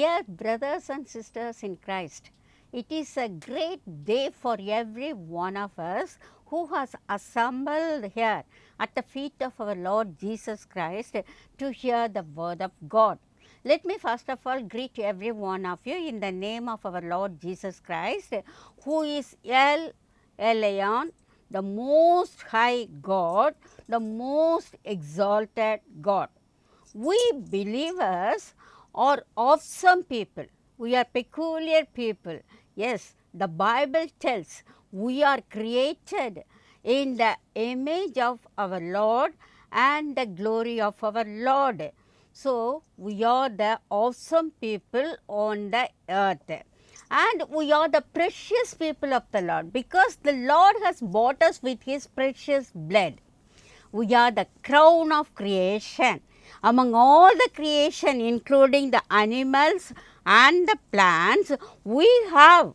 Dear brothers and sisters in Christ, it is a great day for every one of us who has assembled here at the feet of our Lord Jesus Christ to hear the word of God. Let me first of all greet every one of you in the name of our Lord Jesus Christ, who is El Elyon, the most high God, the most exalted God. We believers are awesome people. We are peculiar people. Yes, the Bible tells we are created in the image of our Lord and the glory of our Lord. So, we are the awesome people on the earth. And we are the precious people of the Lord because the Lord has bought us with His precious blood. We are the crown of creation. Among all the creation, including the animals and the plants, we have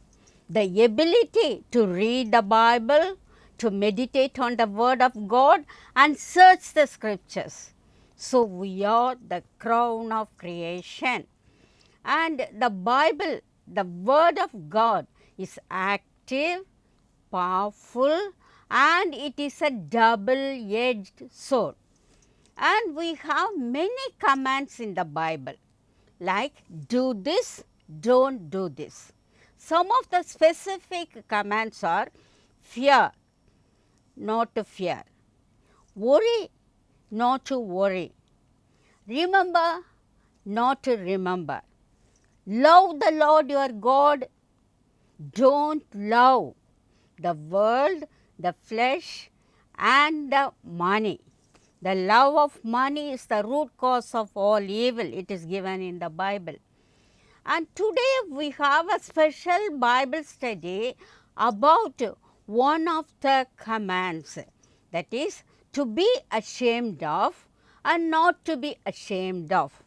the ability to read the Bible, to meditate on the Word of God and search the Scriptures. So, we are the crown of creation. And the Bible, the Word of God, is active, powerful, and it is a double-edged sword. And we have many commands in the Bible, like do this, don't do this. Some of the specific commands are fear, not to fear, worry, not to worry, remember, not to remember, love the Lord your God, don't love the world, the flesh, and the money. The love of money is the root cause of all evil. It is given in the Bible. And today we have a special Bible study about one of the commands, that is to be ashamed of and not to be ashamed of.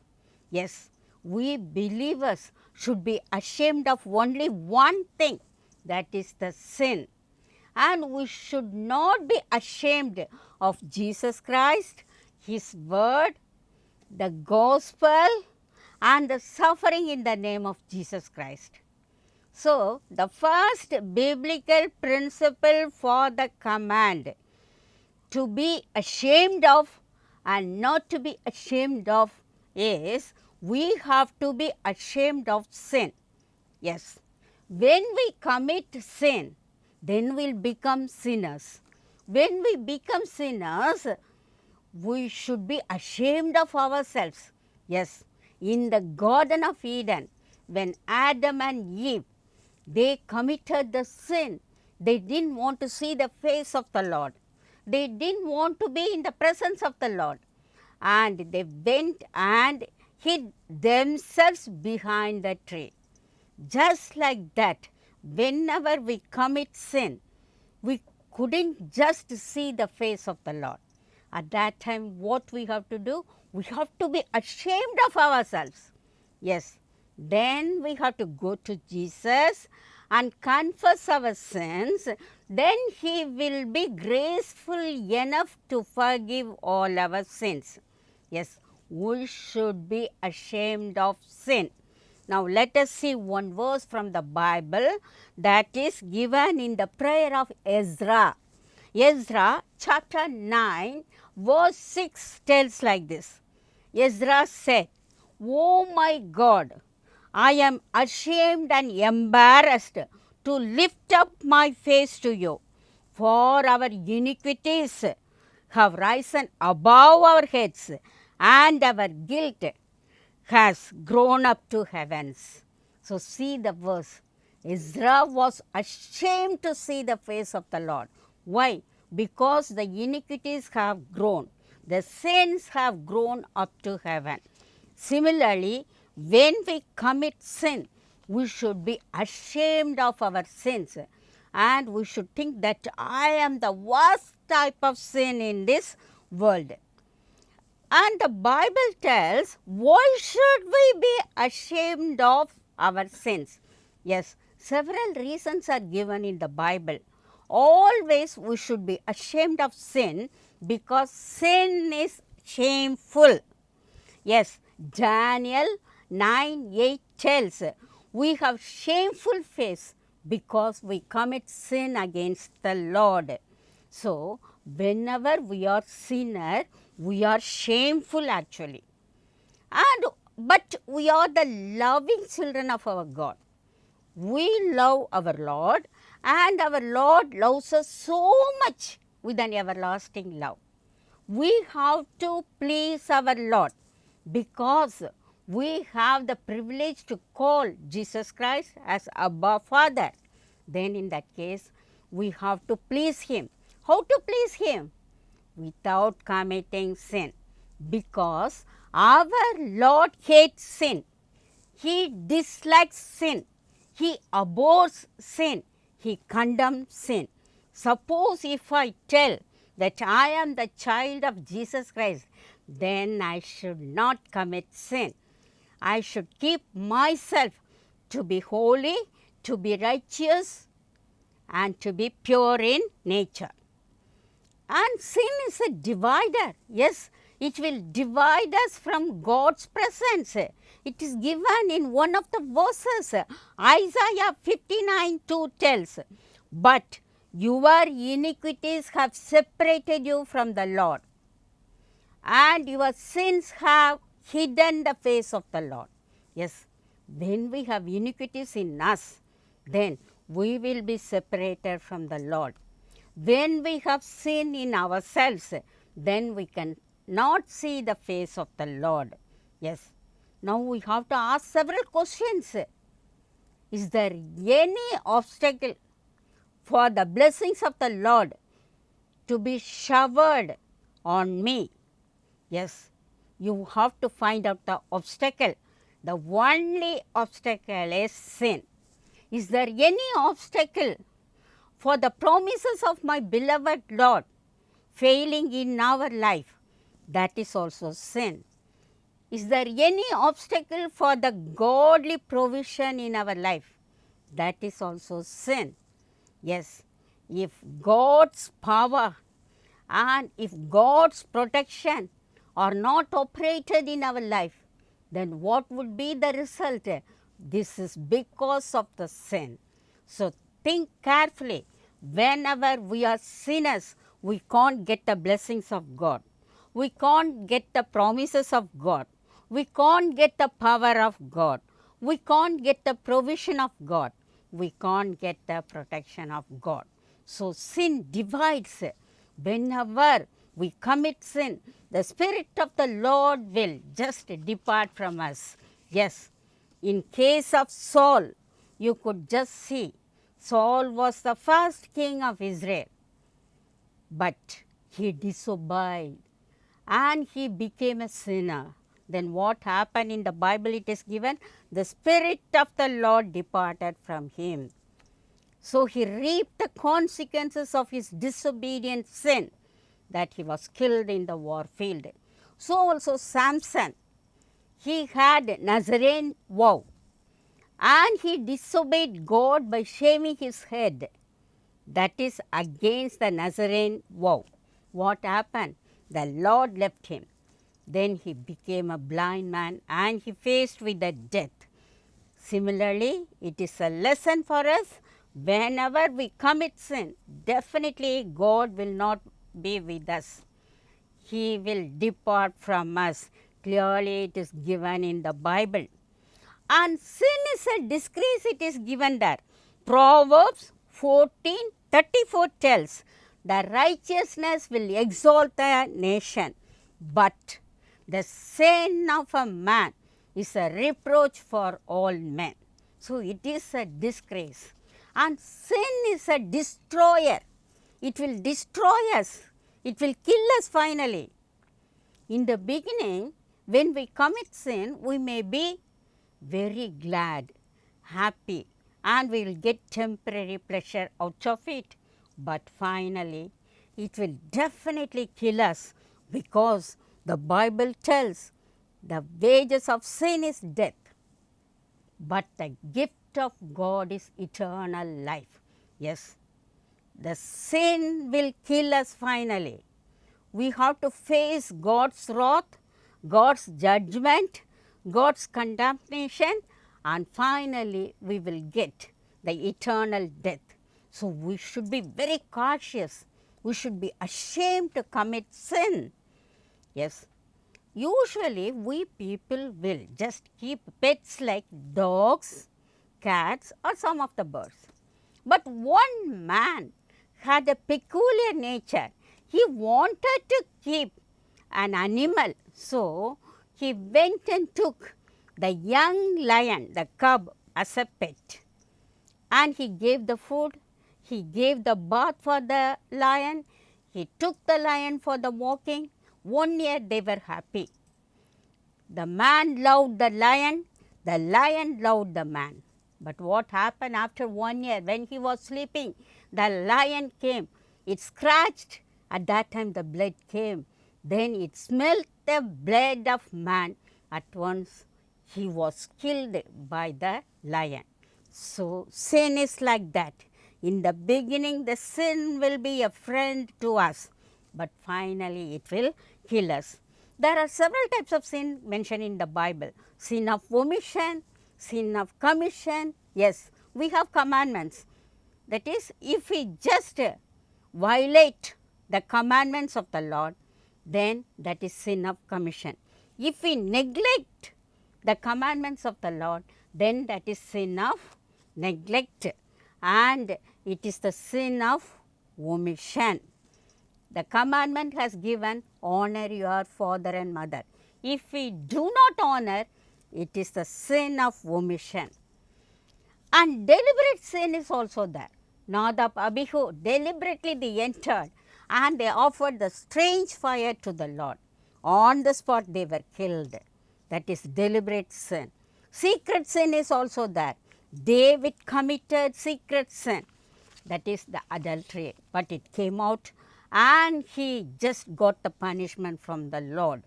Yes, we believers should be ashamed of only one thing, that is the sin. And we should not be ashamed of Jesus Christ, His word, the gospel, and the suffering in the name of Jesus Christ. So, the first biblical principle for the command to be ashamed of and not to be ashamed of is we have to be ashamed of sin. Yes, when we commit sin, then we'll become sinners. When we become sinners, we should be ashamed of ourselves. Yes, in the Garden of Eden, when Adam and Eve, they committed the sin, they didn't want to see the face of the Lord. They didn't want to be in the presence of the Lord. And they went and hid themselves behind the tree. Just like that, whenever we commit sin, we couldn't just see the face of the Lord. At that time, what we have to do? We have to be ashamed of ourselves. Yes, then we have to go to Jesus and confess our sins. Then He will be graceful enough to forgive all our sins. Yes, we should be ashamed of sin. Now, let us see one verse from the Bible that is given in the prayer of Ezra. Ezra chapter 9 verse 6 tells like this. Ezra said, "O my God, I am ashamed and embarrassed to lift up my face to you, for our iniquities have risen above our heads, and our guilt has grown up to heavens." So, see the verse. Ezra was ashamed to see the face of the Lord. Why? Because the iniquities have grown. The sins have grown up to heaven. Similarly, when we commit sin, we should be ashamed of our sins. And we should think that I am the worst type of sin in this world. And the Bible tells, why should we be ashamed of our sins? Yes, several reasons are given in the Bible. Always we should be ashamed of sin because sin is shameful. Yes, Daniel 9:8 tells, we have shameful face because we commit sin against the Lord. So, whenever we are sinner, we are shameful actually. But we are the loving children of our God. We love our Lord, and our Lord loves us so much with an everlasting love. We have to please our Lord because we have the privilege to call Jesus Christ as Abba Father. Then in that case, we have to please Him. How to please Him? Without committing sin, because our Lord hates sin. He dislikes sin. He abhors sin. He condemns sin. Suppose if I tell that I am the child of Jesus Christ, then I should not commit sin. I should keep myself to be holy, to be righteous, and to be pure in nature. And sin is a divider. Yes, it will divide us from God's presence. It is given in one of the verses. Isaiah 59:2 tells, but your iniquities have separated you from the Lord, and your sins have hidden the face of the Lord. Yes, when we have iniquities in us, then we will be separated from the Lord. When we have sin in ourselves, then we can not see the face of the Lord. Yes. Now we have to ask several questions. Is there any obstacle for the blessings of the Lord to be showered on me? Yes, you have to find out the obstacle. The only obstacle is sin. Is there any obstacle for the promises of my beloved Lord failing in our life? That is also sin. Is there any obstacle for the godly provision in our life? That is also sin. Yes, if God's power and if God's protection are not operated in our life, then what would be the result? This is because of the sin. So think carefully. Whenever we are sinners, we can't get the blessings of God. We can't get the promises of God. We can't get the power of God. We can't get the provision of God. We can't get the protection of God. So sin divides. Whenever we commit sin, the Spirit of the Lord will just depart from us. Yes, in case of Saul, you could just see Saul was the first king of Israel, but he disobeyed and he became a sinner. Then what happened in the Bible? It is given, the Spirit of the Lord departed from him. So he reaped the consequences of his disobedient sin, that he was killed in the war field. So also Samson, he had Nazarene vow, and he disobeyed God by shaving his head. That is against the Nazarene vow. What happened? The Lord left him. Then he became a blind man and he faced with the death. Similarly, it is a lesson for us. Whenever we commit sin, definitely God will not be with us. He will depart from us. Clearly it is given in the Bible. And sin is a disgrace, it is given there. Proverbs 14:34 tells, the righteousness will exalt a nation, but the sin of a man is a reproach for all men. So it is a disgrace. And sin is a destroyer. It will destroy us. It will kill us finally. In the beginning, when we commit sin, we may be very glad, happy, and we will get temporary pleasure out of it. But finally, it will definitely kill us, because the Bible tells the wages of sin is death, but the gift of God is eternal life. Yes, the sin will kill us finally. We have to face God's wrath, God's judgment, God's condemnation, and finally we will get the eternal death. So we should be very cautious. We should be ashamed to commit sin. Yes. Usually we people will just keep pets like dogs, cats, or some of the birds. But one man had a peculiar nature. He wanted to keep an animal. So he went and took the young lion, the cub, as a pet. And he gave the food, he gave the bath for the lion, he took the lion for the walking. 1 year they were happy. The man loved the lion loved the man. But what happened after 1 year? When he was sleeping, the lion came, it scratched, at that time the blood came. Then it smelt the blood of man. At once he was killed by the lion. So sin is like that. In the beginning the sin will be a friend to us, but finally it will kill us. There are several types of sin mentioned in the Bible. Sin of omission, sin of commission. Yes, we have commandments. That is, if we just violate the commandments of the Lord, then that is sin of commission. If we neglect the commandments of the Lord, then that is sin of neglect, and it is the sin of omission. The commandment has given, honor your father and mother. If we do not honor, it is the sin of omission. And deliberate sin is also there. Nadab, Abihu, deliberately they entered and they offered the strange fire to the Lord. On the spot they were killed. That is deliberate sin. Secret sin is also there. David committed secret sin. That is the adultery. But it came out and he just got the punishment from the Lord.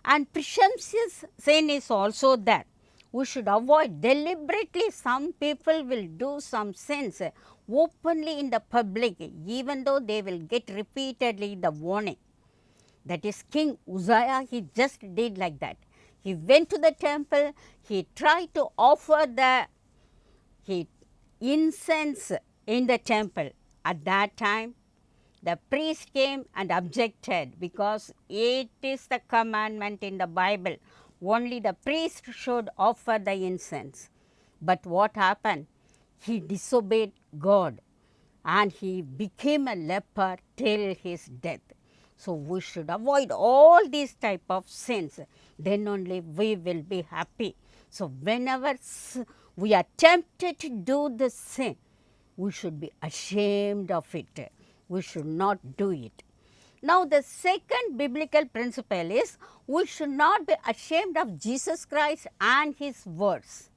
And presumptuous sin is also there. We should avoid deliberately. Some people will do some sins openly in the public, even though they will get repeatedly the warning. That is King Uzziah, he just did like that. He went to the temple, he tried to offer the incense in the temple. At that time, the priest came and objected, because it is the commandment in the Bible. Only the priest should offer the incense. But what happened? He disobeyed God and he became a leper till his death. So we should avoid all these type of sins. Then only we will be happy. So whenever we are tempted to do the sin, we should be ashamed of it. We should not do it. Now the second biblical principle is, we should not be ashamed of Jesus Christ and his words.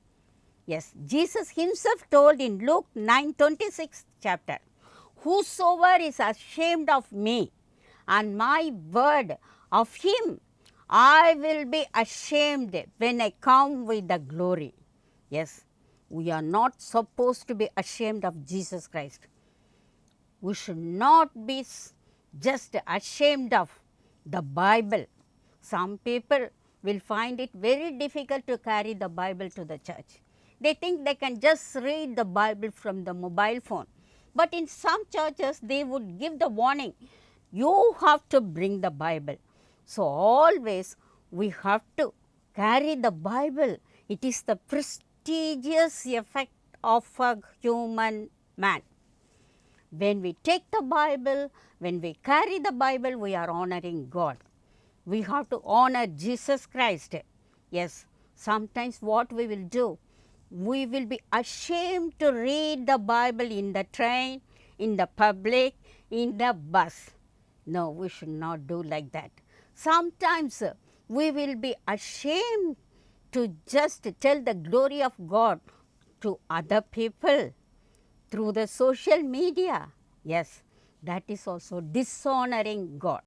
Yes, Jesus himself told in Luke 9:26 chapter, whosoever is ashamed of me and my word of him, I will be ashamed when I come with the glory. Yes, we are not supposed to be ashamed of Jesus Christ. We should not be just ashamed of the Bible. Some people will find it very difficult to carry the Bible to the church. They think they can just read the Bible from the mobile phone. But in some churches, they would give the warning, you have to bring the Bible. So always we have to carry the Bible. It is the prestigious effect of a human man. When we take the Bible, when we carry the Bible, we are honoring God. We have to honor Jesus Christ. Yes, sometimes what we will do, we will be ashamed to read the Bible in the train, in the public, in the bus. No, we should not do like that. Sometimes we will be ashamed to just tell the glory of God to other people through the social media. Yes, that is also dishonoring God.